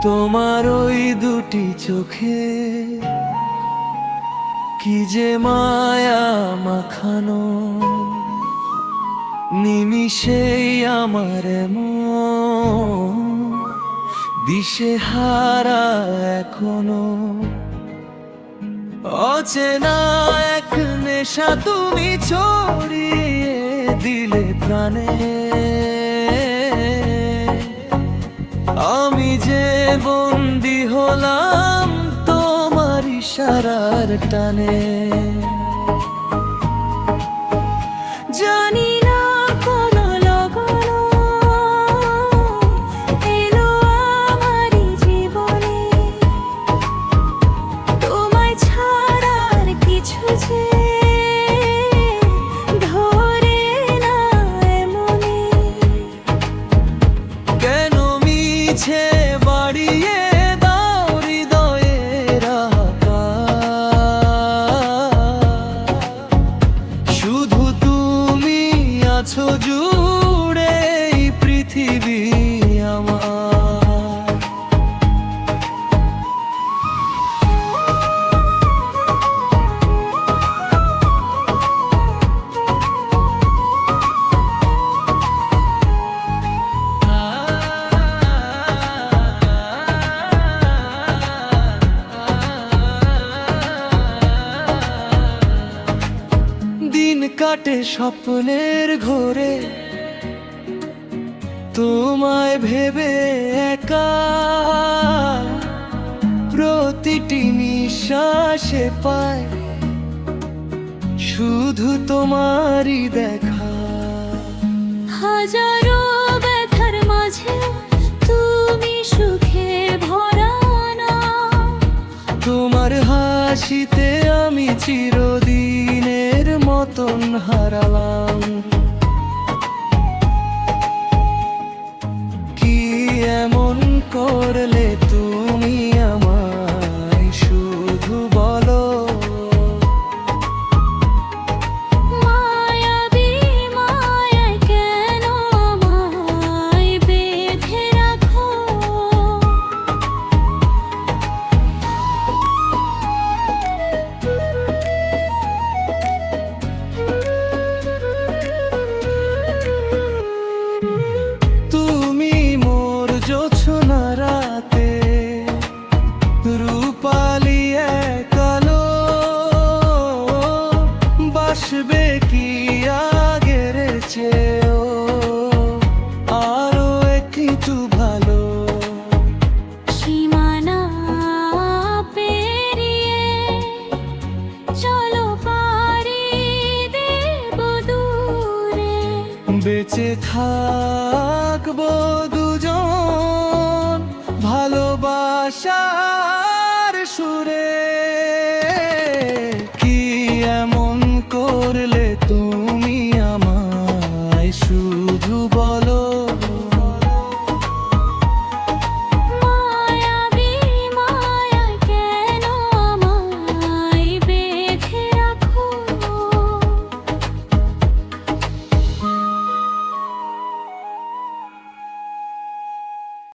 তোমার ওই দুটি চোখে কি যে মায়া মাখানো, নিমিষেই আমার মন দিশেহারা এখনো। অচেনা এক নেশা তুমি ছড়িয়ে দিলে প্রাণে, আমি যে বন্দী হলাম তোমার ইশারার টানে। জানি না কোন লাগানো এলো আমারই জীবনে, তোমায় ছাড়া আর কিছু যে ধরে না এমনে। কেন মিছে বাড়িয়ে দাও হৃদয়ের আকাশ, শুধু তুমি আছো জুড়ে এই পৃথিবী আমার। দিন কাটে স্বপ্নের ঘোরে তোমায় ভেবে একা, প্রতিটি নিঃশ্বাসে পায় শুধু তোমারই দেখা। হাজারো ব্যথার মাঝে তুমি সুখে ভরা না, তোমার হাসিতে আমি চিরদিনের মতন হারালাম। কি এমন করলে তুমি আমায় শুধু বলো, মায়াবী মায়ায় কেন আমায় বেঁধে রাখো। তুমি মোর জোছনা রাতে রূপালি কালো, বাসবে কি আগের চেয়েও আরো একটু ভালো। সীমানা পেরিয়ে চলো পারি দেব দূরে, বেঁচে থাকবো দুজন ভালোবাসা